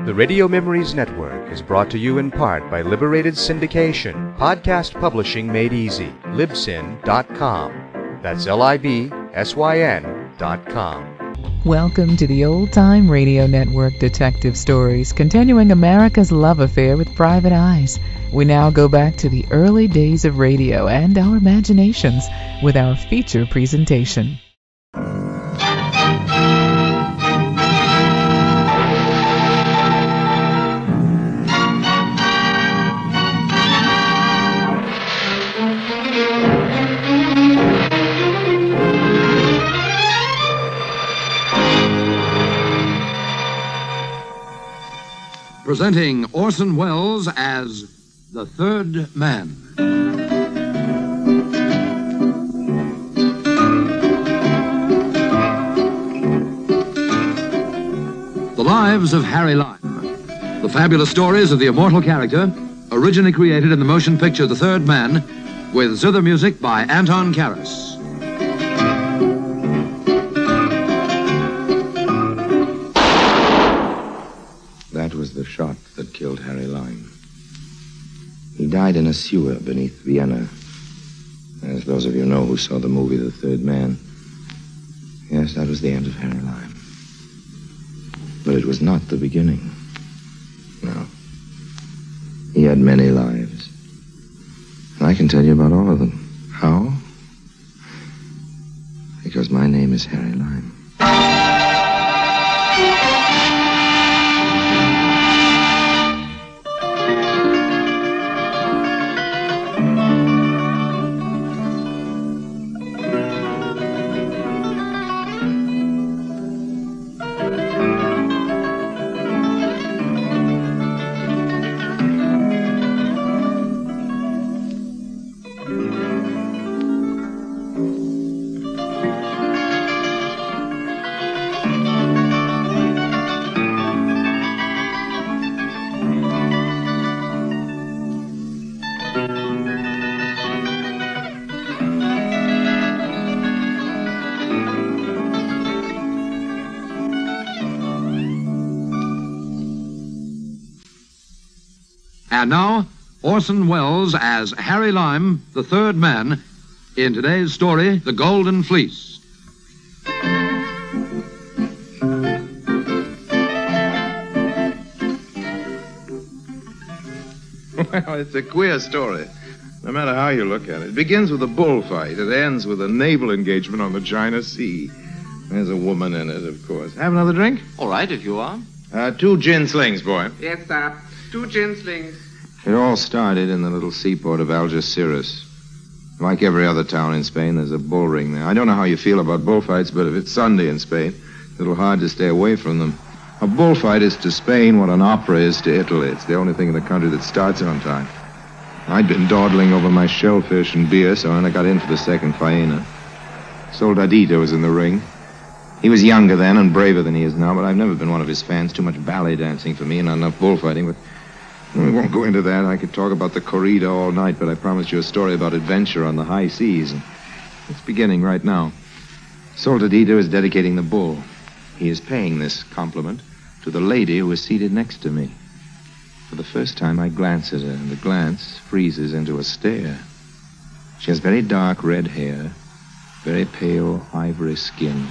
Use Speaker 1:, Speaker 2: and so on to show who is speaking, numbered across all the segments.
Speaker 1: The Radio Memories Network is brought to you in part by Liberated Syndication, podcast publishing made easy, libsyn.com. That's libsyn.com.
Speaker 2: Welcome to the Old Time Radio Network Detective Stories, continuing America's love affair with private eyes. We now go back to the early days of radio and our imaginations with our feature presentation.
Speaker 3: Presenting Orson Welles as the Third Man. The Lives of Harry Lime. The fabulous stories of the immortal character, originally created in the motion picture The Third Man, with zither music by Anton Karas.
Speaker 4: That was the shot that killed Harry Lime. He died in a sewer beneath Vienna. As those of you know who saw the movie The Third Man. Yes, that was the end of Harry Lime. But it was not the beginning. No. He had many lives. And I can tell you about all of them. How? Because my name is Harry Lime.
Speaker 3: And now, Orson Welles as Harry Lime, the Third Man, in today's story, The Golden Fleece.
Speaker 5: Well, it's a queer story, no matter how you look at it. It begins with a bullfight. It ends with a naval engagement on the China Sea. There's a woman in it, of course. Have another drink?
Speaker 6: All right, if you are.
Speaker 5: 2 gin slings, boy.
Speaker 6: Yes, sir. 2 gin slings.
Speaker 4: It all started in the little seaport of Algeciras. Like every other town in Spain, there's a bull ring there. I don't know how you feel about bullfights, but if it's Sunday in Spain, it's a little hard to stay away from them. A bullfight is to Spain what an opera is to Italy. It's the only thing in the country that starts on time. I'd been dawdling over my shellfish and beer, so when I got in for the second faena, Soldadito was in the ring. He was younger then and braver than he is now, but I've never been one of his fans. Too much ballet dancing for me and not enough bullfighting, but we won't go into that. I could talk about the corrida all night, but I promised you a story about adventure on the high seas. And it's beginning right now. Soldadito is dedicating the bull. He is paying this compliment to the lady who is seated next to me. For the first time, I glance at her, and the glance freezes into a stare. She has very dark red hair, very pale ivory skin,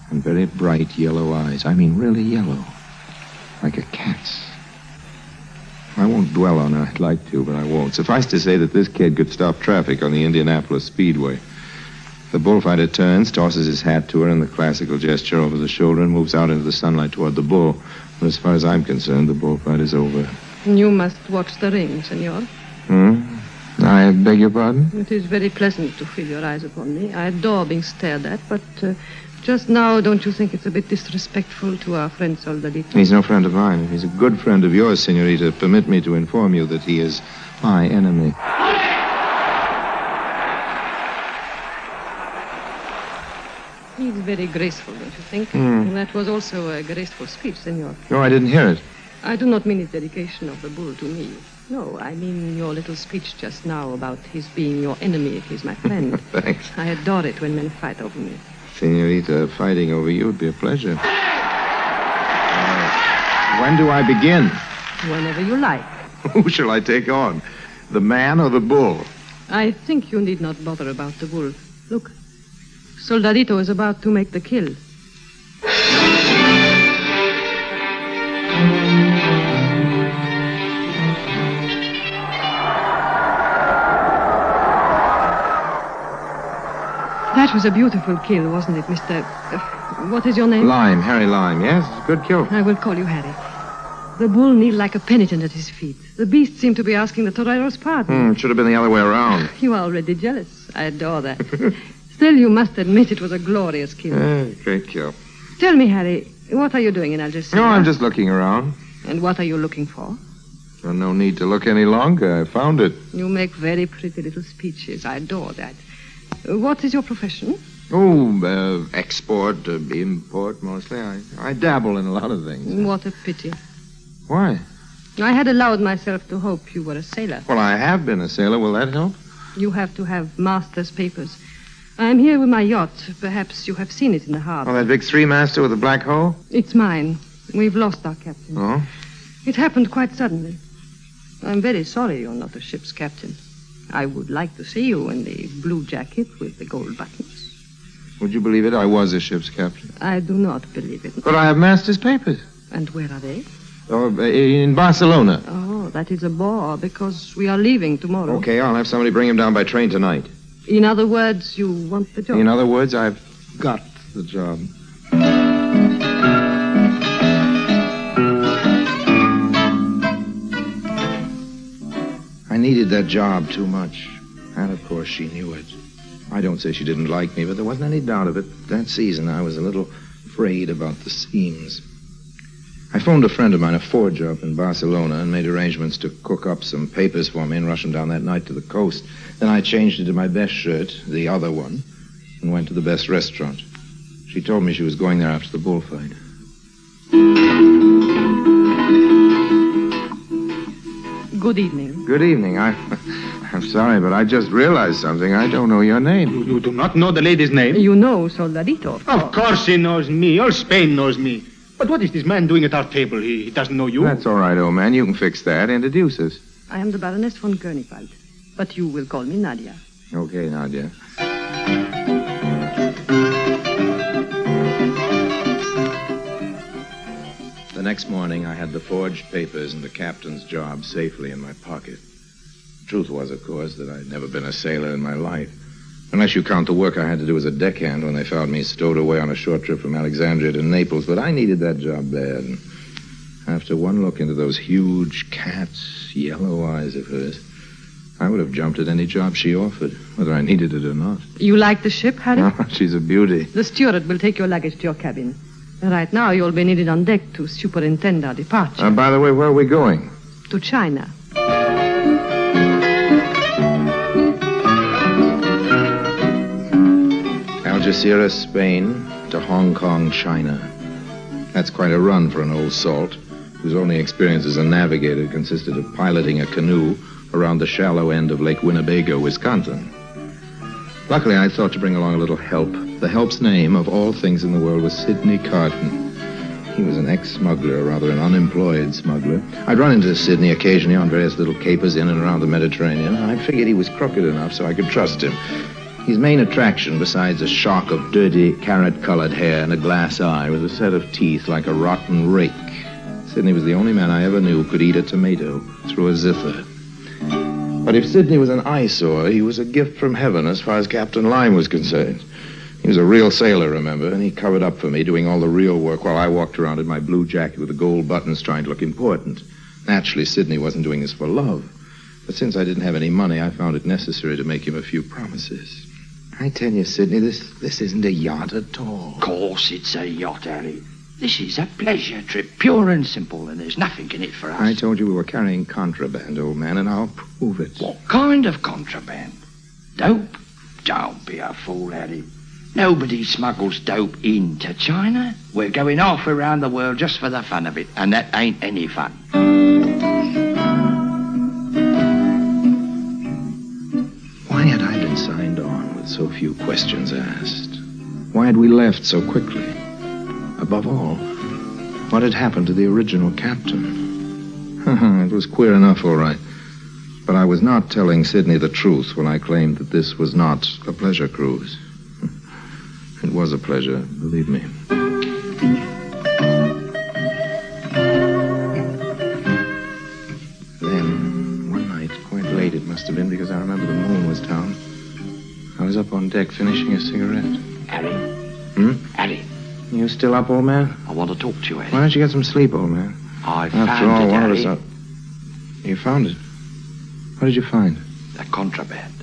Speaker 4: and very bright yellow eyes. I mean, really yellow, like a cat's. I won't dwell on her. I'd like to, but I won't. Suffice to say that this kid could stop traffic on the Indianapolis Speedway. The bullfighter turns, tosses his hat to her in the classical gesture over the shoulder, and moves out into the sunlight toward the bull. But as far as I'm concerned, the bullfight is over.
Speaker 7: You must watch the ring, senor.
Speaker 4: I beg your pardon?
Speaker 7: It is very pleasant to feel your eyes upon me. I adore being stared at, but just now, don't you think it's a bit disrespectful to our friend Soldadito?
Speaker 4: He's no friend of mine. He's a good friend of yours, senorita. Permit me to inform you that he is my enemy.
Speaker 7: He's very graceful, don't you think? And that was also a graceful speech, senor.
Speaker 4: No, I didn't hear it.
Speaker 7: I do not mean his dedication of the bull to me. No, I mean your little speech just now about his being your enemy if he's my friend.
Speaker 4: Thanks.
Speaker 7: I adore it when men fight over me.
Speaker 4: Senorita, fighting over you would be a pleasure. When do I begin?
Speaker 7: Whenever you like.
Speaker 5: Who shall I take on? The man or the bull?
Speaker 7: I think you need not bother about the bull. Look, Soldadito is about to make the kill. That was a beautiful kill, wasn't it, Mr. What is your name?
Speaker 4: Lime, Harry Lime. Yes, it's a good kill.
Speaker 7: I will call you Harry. The bull kneeled like a penitent at his feet. The beast seemed to be asking the torero's pardon.
Speaker 4: It should have been the other way around.
Speaker 7: You are already jealous. I adore that. Still, you must admit it was a glorious kill.
Speaker 4: Great kill.
Speaker 7: Tell me, Harry, what are you doing in Algeciras?
Speaker 4: No, I'm just looking around.
Speaker 7: And what are you looking for?
Speaker 4: Well, no need to look any longer. I found it.
Speaker 7: You make very pretty little speeches. I adore that. What is your profession?
Speaker 4: Export, import, mostly. I dabble in a lot of things.
Speaker 7: What a pity.
Speaker 4: Why?
Speaker 7: I had allowed myself to hope you were a sailor.
Speaker 4: Well, I have been a sailor. Will that help?
Speaker 7: You have to have master's papers. I am here with my yacht. Perhaps you have seen it in the harbor.
Speaker 4: Oh, that big three-master with the black hole?
Speaker 7: It's mine. We've lost our captain.
Speaker 4: Oh?
Speaker 7: It happened quite suddenly. I'm very sorry you're not a ship's captain. I would like to see you in the blue jacket with the gold buttons.
Speaker 4: Would you believe it? I was a ship's captain.
Speaker 7: I do not believe it.
Speaker 4: But I have master's papers.
Speaker 7: And where are they?
Speaker 4: Oh, in Barcelona.
Speaker 7: Oh, that is a bore, because we are leaving tomorrow.
Speaker 4: Okay, I'll have somebody bring him down by train tonight.
Speaker 7: In other words, you want the job?
Speaker 4: In other words, I've got the job. I needed that job too much. And, of course, she knew it. I don't say she didn't like me, but there wasn't any doubt of it. That season, I was a little afraid about the seams. I phoned a friend of mine, a forger up in Barcelona, and made arrangements to cook up some papers for me and rush them down that night to the coast. Then I changed into my best shirt, the other one, and went to the best restaurant. She told me she was going there after the bullfight.
Speaker 7: Good evening.
Speaker 4: Good evening. I'm sorry, but I just realized something. I don't know your name.
Speaker 8: You do not know the lady's name?
Speaker 7: You know Soldadito.
Speaker 8: Of course he knows me. All Spain knows me. But what is this man doing at our table? He doesn't know you.
Speaker 4: That's all right, old man. You can fix that. Introduce us.
Speaker 7: I am the Baroness von Gurnifeld, but you will call me Nadia.
Speaker 4: Okay, Nadia. The next morning, I had the forged papers and the captain's job safely in my pocket. The truth was, of course, that I'd never been a sailor in my life. Unless you count the work I had to do as a deckhand when they found me stowed away on a short trip from Alexandria to Naples. But I needed that job bad. And after one look into those huge cat's yellow eyes of hers, I would have jumped at any job she offered, whether I needed it or not.
Speaker 7: You like the ship, Harry?
Speaker 4: Oh, she's a beauty.
Speaker 7: The steward will take your luggage to your cabin. Right now, you'll be needed on deck to superintend our departure.
Speaker 4: By the way, where are we going?
Speaker 7: To China.
Speaker 4: Algeciras, Spain, to Hong Kong, China. That's quite a run for an old salt, whose only experience as a navigator consisted of piloting a canoe around the shallow end of Lake Winnebago, Wisconsin. Luckily, I thought to bring along a little help. The help's name, of all things in the world, was Sidney Carton. He was an ex-smuggler, or rather an unemployed smuggler. I'd run into Sidney occasionally on various little capers in and around the Mediterranean. I figured he was crooked enough so I could trust him. His main attraction, besides a shock of dirty, carrot-colored hair and a glass eye, was a set of teeth like a rotten rake. Sidney was the only man I ever knew who could eat a tomato through a zither. But if Sidney was an eyesore, he was a gift from heaven as far as Captain Lime was concerned. He was a real sailor, remember, and he covered up for me, doing all the real work while I walked around in my blue jacket with the gold buttons trying to look important. Naturally, Sidney wasn't doing this for love. But since I didn't have any money, I found it necessary to make him a few promises. I tell you, Sidney, this isn't a yacht at all.
Speaker 9: Of course it's a yacht, Harry. This is a pleasure trip, pure and simple, and there's nothing in it for us.
Speaker 4: I told you we were carrying contraband, old man, and I'll prove it.
Speaker 9: What kind of contraband? Dope? Don't be a fool, Harry. Nobody smuggles dope into China. We're going half around the world just for the fun of it, and that ain't any fun.
Speaker 4: Why had I been signed on with so few questions asked? Why had we left so quickly? Above all, What had happened to the original captain? It was queer enough, all right. But I was not telling Sidney the truth when I claimed that this was not a pleasure cruise. It was a pleasure, believe me. Then, one night, quite late it must have been, because I remember the moon was down, I was up on deck finishing a cigarette.
Speaker 9: Harry? Harry?
Speaker 4: You still up, old man?
Speaker 9: I want to talk to you, Harry.
Speaker 4: Why don't you get some sleep, old man?
Speaker 9: I
Speaker 4: After
Speaker 9: found
Speaker 4: all,
Speaker 9: it,
Speaker 4: one
Speaker 9: Harry.
Speaker 4: of us You found it? What did you find?
Speaker 9: The contraband.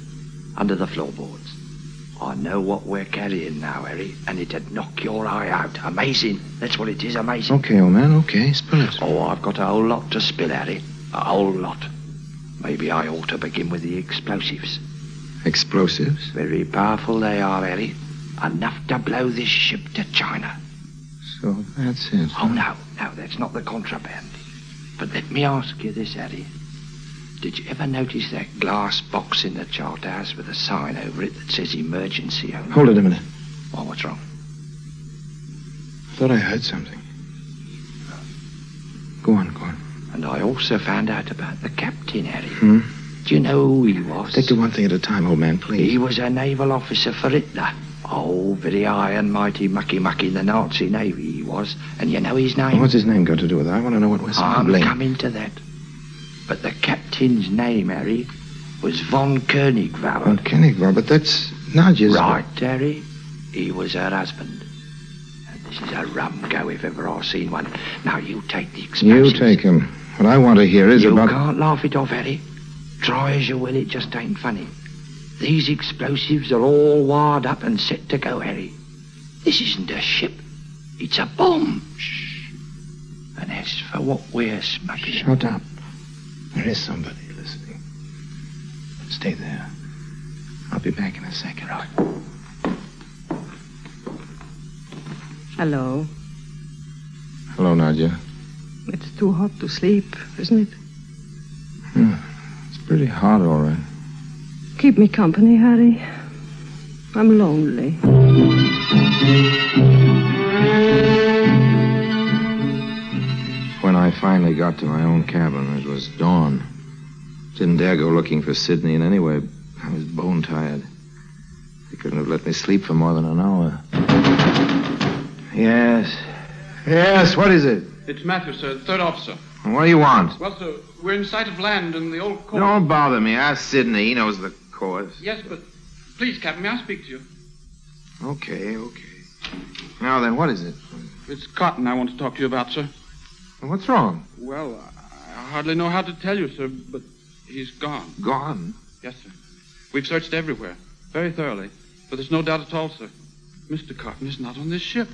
Speaker 9: Under the floorboards. I know what we're carrying now, Harry, and it'd knock your eye out. Amazing. That's what it is, amazing.
Speaker 4: Okay, old man, okay. Spill it.
Speaker 9: Oh, I've got a whole lot to spill, Harry. A whole lot. Maybe I ought to begin with the explosives.
Speaker 4: Explosives?
Speaker 9: Very powerful they are, Harry. Enough to blow this ship to China.
Speaker 4: So that's it.
Speaker 9: Oh, no, that's not the contraband. But let me ask you this, Harry. Did you ever notice that glass box in the chart house with a sign over it that says emergency only?
Speaker 4: Hold it a minute.
Speaker 9: Oh, what's wrong?
Speaker 4: I thought I heard something. Go on.
Speaker 9: And I also found out about the captain, Harry.
Speaker 4: Hmm?
Speaker 9: Do you know who he was?
Speaker 4: Take it one thing at a time, old man, please.
Speaker 9: He was a naval officer for Hitler. Oh, very high and mighty mucky in the Nazi Navy he was. And you know his name?
Speaker 4: What's his name got to do with that? I want to know what we're smuggling.
Speaker 9: I'm coming to that. But the captain's name, Harry, was von Koenigwald.
Speaker 4: Von Koenigwald, but that's Nadia's...
Speaker 9: Right, Harry. He was her husband. And this is a rum go if ever I've seen one. Now, you take the explosives.
Speaker 4: You take him. What I want to hear is
Speaker 9: You
Speaker 4: about...
Speaker 9: can't laugh it off, Harry. Try as you will, it just ain't funny. These explosives are all wired up and set to go, Harry. This isn't a ship. It's a bomb. Shh. And as for what we're smuggling...
Speaker 4: Shut up. There is somebody listening. Stay there. I'll be back in a second.
Speaker 9: Right.
Speaker 7: Hello.
Speaker 4: Hello, Nadia.
Speaker 7: It's too hot to sleep, isn't it?
Speaker 4: It's pretty hot, all right.
Speaker 7: Keep me company, Harry. I'm lonely.
Speaker 4: When I finally got to my own cabin, it was dawn. Didn't dare go looking for Sidney in any way. I was bone-tired. They couldn't have let me sleep for more than an hour. Yes, what is it?
Speaker 6: It's Matthew, sir, third officer.
Speaker 4: What do you want?
Speaker 6: Well, sir, we're in sight of land in the old court.
Speaker 4: Don't bother me. Ask Sidney. He knows the course.
Speaker 6: Yes, but please, Captain, may I speak to you?
Speaker 4: Okay. Now then, what is it?
Speaker 6: It's Cotton I want to talk to you about, sir.
Speaker 4: What's wrong?
Speaker 6: Well, I hardly know how to tell you, sir, but he's gone.
Speaker 4: Gone?
Speaker 6: Yes, sir. We've searched everywhere, very thoroughly, but there's no doubt at all, sir. Mr. Cotton is not on this ship.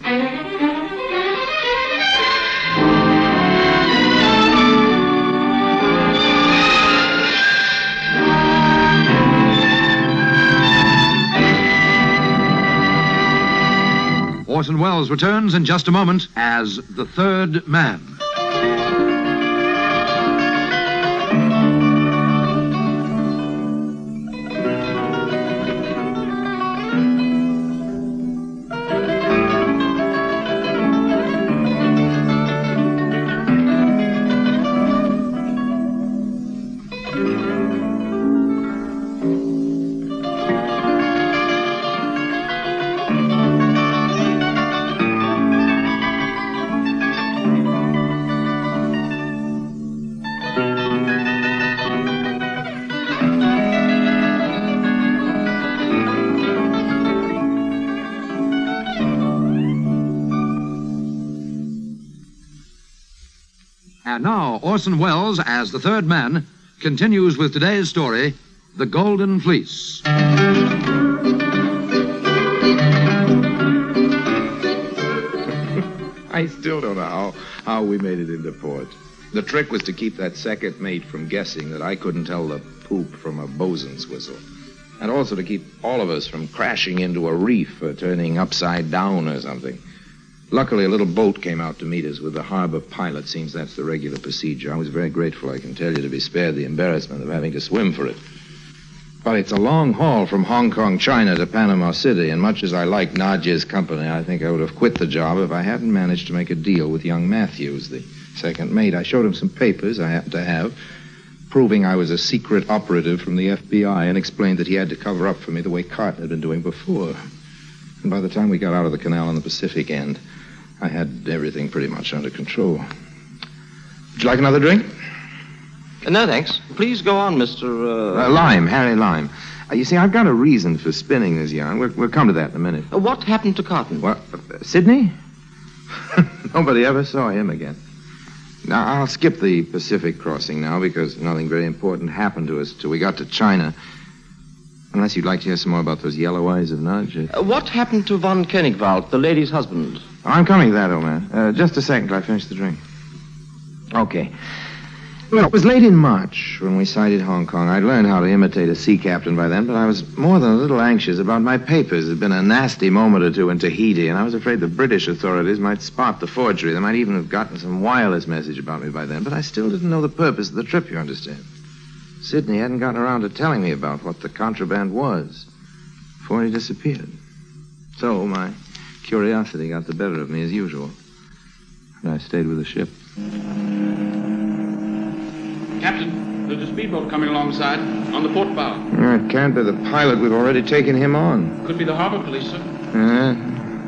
Speaker 3: Orson Welles returns in just a moment as the third man. And now, Orson Welles, as the third man, continues with today's story, The Golden Fleece.
Speaker 5: I still don't know how we made it into port. The trick was to keep that second mate from guessing that I couldn't tell the poop from a bosun's whistle. And also to keep all of us from crashing into a reef or turning upside down or something. Luckily, a little boat came out to meet us with the harbor pilot. Seems that's the regular procedure. I was very grateful, I can tell you, to be spared the embarrassment of having to swim for it. But it's a long haul from Hong Kong, China to Panama City, and much as I like Nadia's company, I think I would have quit the job if I hadn't managed to make a deal with young Matthews, the second mate. I showed him some papers I happened to have, proving I was a secret operative from the FBI, and explained that he had to cover up for me the way Carton had been doing before. And by the time we got out of the canal on the Pacific end, I had everything pretty much under control. Would you like another drink?
Speaker 10: No, thanks. Please go on, Mr.
Speaker 5: Lime, Harry Lime. You see, I've got a reason for spinning this yarn. We'll come to that in a minute.
Speaker 10: What happened to Cotton?
Speaker 5: What? Sydney? Nobody ever saw him again. Now, I'll skip the Pacific crossing now because nothing very important happened to us till we got to China. Unless you'd like to hear some more about those yellow eyes of Nadja.
Speaker 10: What happened to von Koenigwald, the lady's husband?
Speaker 5: I'm coming to that, old man. Just a second till I finish the drink. Okay. Well, it was late in March when we sighted Hong Kong. I'd learned how to imitate a sea captain by then, but I was more than a little anxious about my papers. There'd been a nasty moment or two in Tahiti, and I was afraid the British authorities might spot the forgery. They might even have gotten some wireless message about me by then, but I still didn't know the purpose of the trip, you understand. Sydney hadn't gotten around to telling me about what the contraband was before he disappeared. So my curiosity got the better of me as usual, and I stayed with the ship.
Speaker 6: Captain, there's a speedboat coming alongside on the port bow.
Speaker 5: It can't be the pilot. We've already taken him on.
Speaker 6: Could be the harbor police, sir.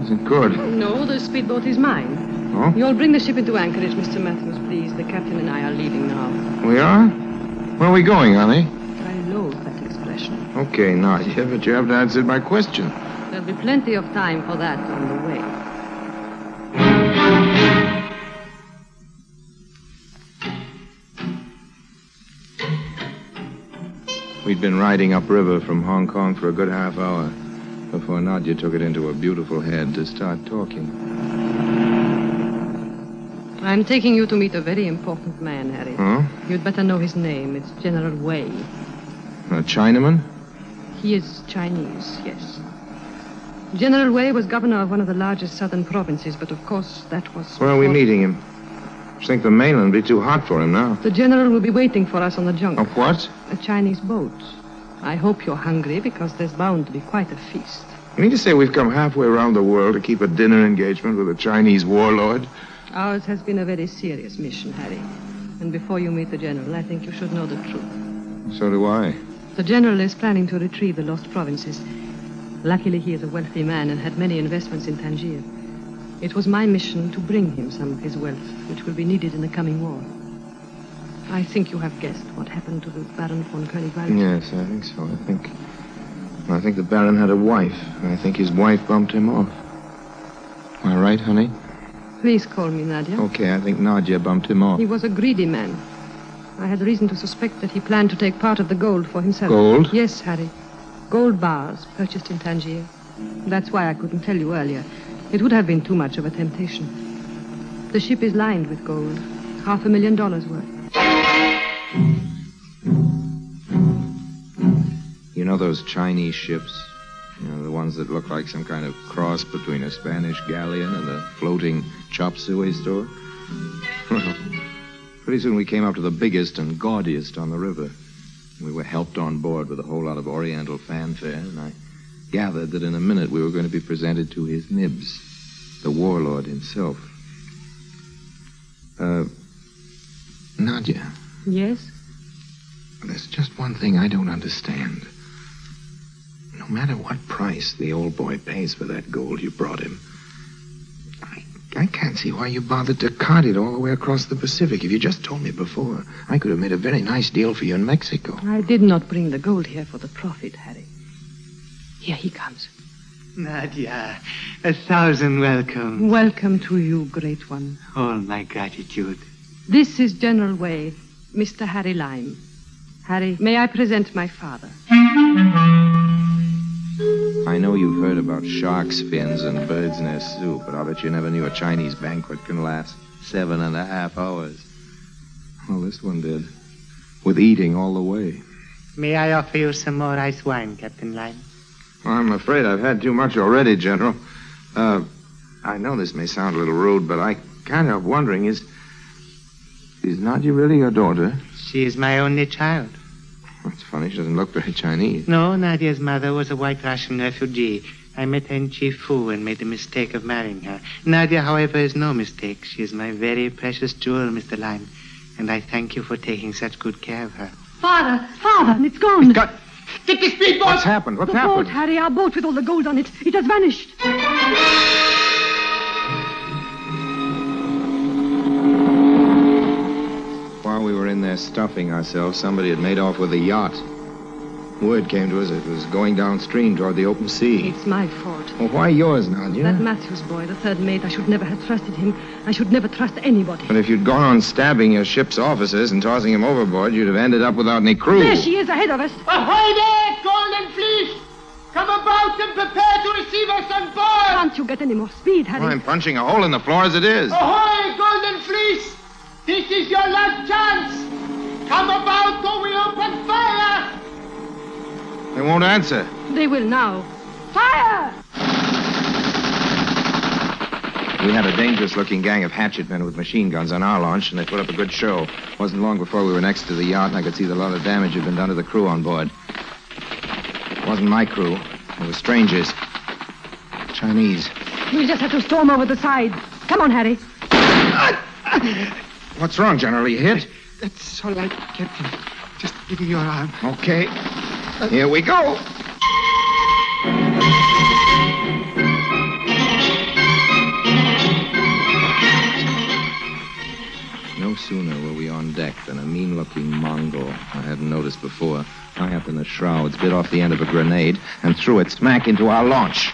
Speaker 5: Isn't good.
Speaker 7: No, the speedboat is mine.
Speaker 5: Oh?
Speaker 7: You'll bring the ship into anchorage, Mr. Matthews, please. The captain and I are leaving now.
Speaker 5: We are? Where are we going, honey?
Speaker 7: I loathe that expression.
Speaker 5: Okay, Nadia, but you haven't answered my question.
Speaker 7: There'll be plenty of time for that on the way.
Speaker 5: We'd been riding upriver from Hong Kong for a good half hour before Nadia took it into her beautiful head to start talking.
Speaker 7: I'm taking you to meet a very important man, Harry.
Speaker 5: Huh?
Speaker 7: You'd better know his name. It's General Wei.
Speaker 5: A Chinaman?
Speaker 7: He is Chinese, yes. General Wei was governor of one of the largest southern provinces, but of course that was...
Speaker 5: Where are we meeting him? I think the mainland will be too hot for him now.
Speaker 7: The general will be waiting for us on the junk.
Speaker 5: A what?
Speaker 7: A Chinese boat. I hope you're hungry, because there's bound to be quite a feast.
Speaker 5: You mean to say we've come halfway around the world to keep a dinner engagement with a Chinese warlord?
Speaker 7: Ours has been a very serious mission, Harry. And before you meet the general, I think you should know the truth.
Speaker 5: So do I.
Speaker 7: The general is planning to retrieve the lost provinces. Luckily, he is a wealthy man and had many investments in Tangier. It was my mission to bring him some of his wealth, which will be needed in the coming war. I think you have guessed what happened to the Baron von Koenigwald.
Speaker 5: Yes, I think so. I think the Baron had a wife, and I think his wife bumped him off. Am I right, honey?
Speaker 7: Please call me Nadia.
Speaker 5: Okay, I think Nadia bumped him off.
Speaker 7: He was a greedy man. I had reason to suspect that he planned to take part of the gold for himself.
Speaker 5: Gold?
Speaker 7: Yes, Harry. Gold bars purchased in Tangier. That's why I couldn't tell you earlier. It would have been too much of a temptation. The ship is lined with gold. $500,000 worth.
Speaker 5: You know those Chinese ships? You know, the ones that look like some kind of cross between a Spanish galleon and a floating chop suey store? Pretty soon we came up to the biggest and gaudiest on the river. We were helped on board with a whole lot of oriental fanfare, and I gathered that in a minute we were going to be presented to his nibs, the warlord himself. Nadia.
Speaker 7: Yes?
Speaker 5: There's just one thing I don't understand. No matter what price the old boy pays for that gold you brought him, I can't see why you bothered to cart it all the way across the Pacific. If you just told me before, I could have made a very nice deal for you in Mexico.
Speaker 7: I did not bring the gold here for the profit, Harry. Here he comes.
Speaker 11: Nadia, 1,000 welcome.
Speaker 7: Welcome to you, great one.
Speaker 11: All my gratitude.
Speaker 7: This is General Wei, Mr. Harry Lime. Harry, may I present my father?
Speaker 5: I know you've heard about shark's fins and bird's nest soup, but I'll bet you never knew a Chinese banquet can last 7.5 hours. Well, this one did. With eating all the way.
Speaker 11: May I offer you some more ice wine, Captain Lime?
Speaker 5: I'm afraid I've had too much already, General. I know this may sound a little rude, but I can't help wondering, is Nadia really your daughter?
Speaker 11: She is my only child.
Speaker 4: That's funny. She doesn't look very Chinese.
Speaker 11: No, Nadia's mother was a white Russian refugee. I met her in Chifu and made the mistake of marrying her. Nadia, however, is no mistake. She is my very precious jewel, Mr. Lime. And I thank you for taking such good care of her.
Speaker 7: Father, it's gone.
Speaker 8: Get the speedboat!
Speaker 4: What's happened? What's
Speaker 7: the
Speaker 4: happened?
Speaker 7: boat, Harry, our boat with all the gold on it. It has vanished.
Speaker 4: While we were in there stuffing ourselves, somebody had made off with a yacht. Word came to us it was going downstream toward the open sea.
Speaker 7: It's my fault.
Speaker 4: Well, why yours, Nadia?
Speaker 7: That Matthews boy, the third mate, I should never have trusted him. I should never trust anybody.
Speaker 4: But if you'd gone on stabbing your ship's officers and tossing him overboard, you'd have ended up without any crew.
Speaker 7: There she is ahead of us.
Speaker 8: Ahoy there, Golden Fleece! Come about and prepare to receive us on board!
Speaker 7: Can't you get any more speed, Harry?
Speaker 4: Well, I'm punching a hole in the floor as it is.
Speaker 8: Ahoy, Golden Fleece! This is your last chance! Come about or we open fire!
Speaker 4: They won't answer.
Speaker 7: They will now. Fire!
Speaker 4: We had a dangerous-looking gang of hatchet men with machine guns on our launch, and they put up a good show. Wasn't long before we were next to the yacht, and I could see that a lot of damage had been done to the crew on board. It wasn't my crew. It was strangers. Chinese.
Speaker 7: We'll just have to storm over the side. Come on, Harry.
Speaker 4: What's wrong, General? Are you hit?
Speaker 8: That's all right, Captain. Just give me your arm.
Speaker 4: Okay. Here we go. No sooner were we on deck than a mean-looking Mongol I hadn't noticed before, high up in the shrouds, bit off the end of a grenade and threw it smack into our launch.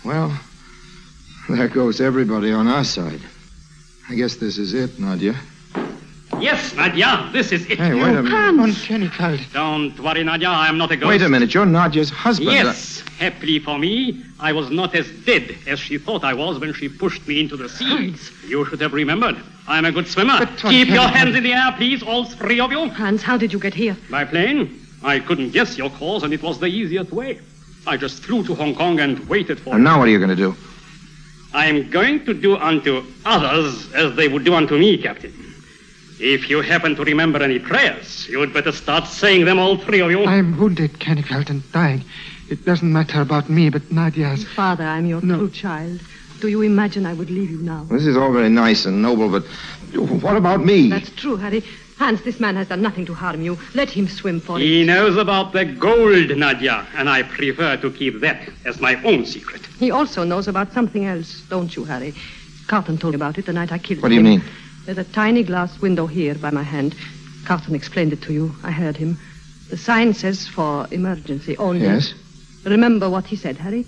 Speaker 4: Well, there goes everybody on our side. I guess this is it, Nadia.
Speaker 12: Yes, Nadia, this is it.
Speaker 4: Hey, wait a minute.
Speaker 8: Uncanny.
Speaker 12: Don't worry, Nadia, I am not a ghost.
Speaker 4: Wait a minute, you're Nadia's husband.
Speaker 12: Yes, happily for me, I was not as dead as she thought I was when she pushed me into the sea. You should have remembered. I'm a good swimmer. Keep your hands in the air, please, all three of you.
Speaker 7: Hans, how did you get here?
Speaker 12: By plane. I couldn't guess your course, and it was the easiest way. I just flew to Hong Kong and waited for
Speaker 4: And now what are you going to do?
Speaker 12: I'm going to do unto others as they would do unto me, Captain. If you happen to remember any prayers, you'd better start saying them, all three of you.
Speaker 8: I'm wounded, Cannicult, and dying. It doesn't matter about me, but Nadia's...
Speaker 7: Father, I'm your true child. Do you imagine I would leave you now?
Speaker 4: This is all very nice and noble, but what about me?
Speaker 7: That's true, Harry. Hans, this man has done nothing to harm you. Let him swim for it.
Speaker 12: He knows about the gold, Nadia, and I prefer to keep that as my own secret.
Speaker 7: He also knows about something else, don't you, Harry? Carton told me about it the night I killed him.
Speaker 4: What do you mean?
Speaker 7: There's a tiny glass window here by my hand. Carton explained it to you. I heard him. The sign says for emergency only.
Speaker 4: Yes?
Speaker 7: Remember what he said, Harry.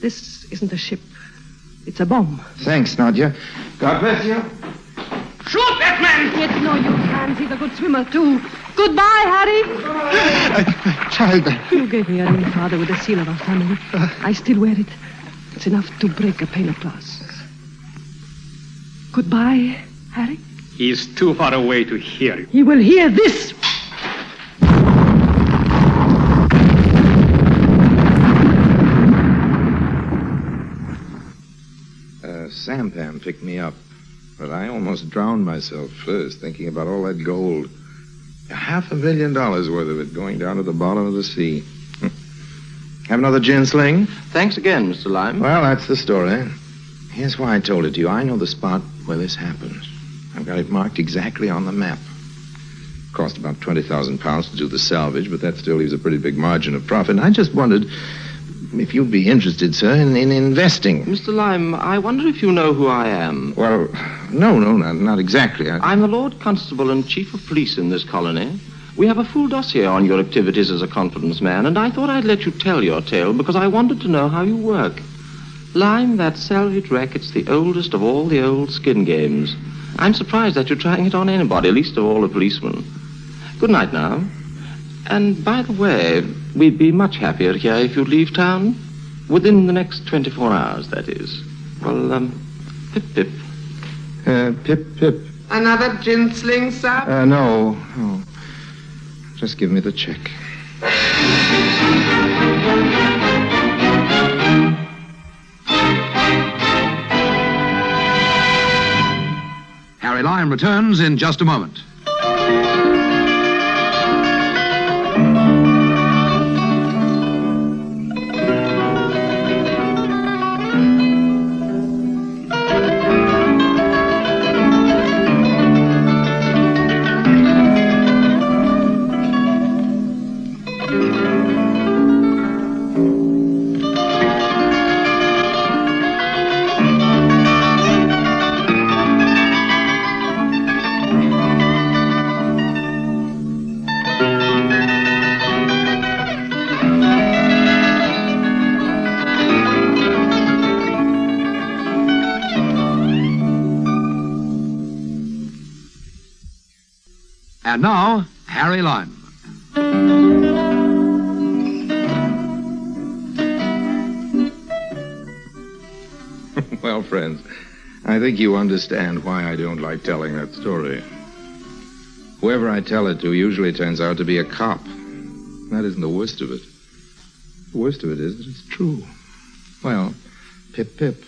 Speaker 7: This isn't a ship. It's a bomb.
Speaker 4: Thanks, Nadia. God bless you.
Speaker 12: Shoot that man!
Speaker 7: It's no use, Hans. He's a good swimmer, too. Goodbye, Harry.
Speaker 8: Child.
Speaker 7: You gave me a ring, Father, with the seal of our family. I still wear it. It's enough to break a pane of glass. Goodbye, Harry.
Speaker 12: He's too far away to hear you.
Speaker 7: He will hear this.
Speaker 4: Sampan picked me up, but I almost drowned myself first, thinking about all that gold. $500 million worth of it going down to the bottom of the sea. Have another gin sling?
Speaker 10: Thanks again, Mr. Lime.
Speaker 4: Well, that's the story. Here's why I told it to you. I know the spot where this happened. I've got it marked exactly on the map. Cost about 20,000 pounds to do the salvage, but that still leaves a pretty big margin of profit. And I just wondered if you'd be interested, sir, in investing.
Speaker 10: Mr. Lime, I wonder if you know who I am.
Speaker 4: Well, no, not exactly.
Speaker 10: I'm the Lord Constable and Chief of Police in this colony. We have a full dossier on your activities as a confidence man, and I thought I'd let you tell your tale because I wanted to know how you work. Lime, that salvage racket's the oldest of all the old skin games. I'm surprised that you're trying it on anybody, least of all a policeman. Good night now. And by the way, we'd be much happier here if you'd leave town. Within the next 24 hours, that is. Well, pip-pip.
Speaker 4: Pip-pip.
Speaker 11: Another gin sling, sir?
Speaker 4: No. Just give me the check.
Speaker 3: Harry Lime returns in just a moment. And now, Harry Lime.
Speaker 5: Well, friends, I think you understand why I don't like telling that story. Whoever I tell it to usually turns out to be a cop. That isn't the worst of it. The worst of it is that it's true. Well, pip, pip.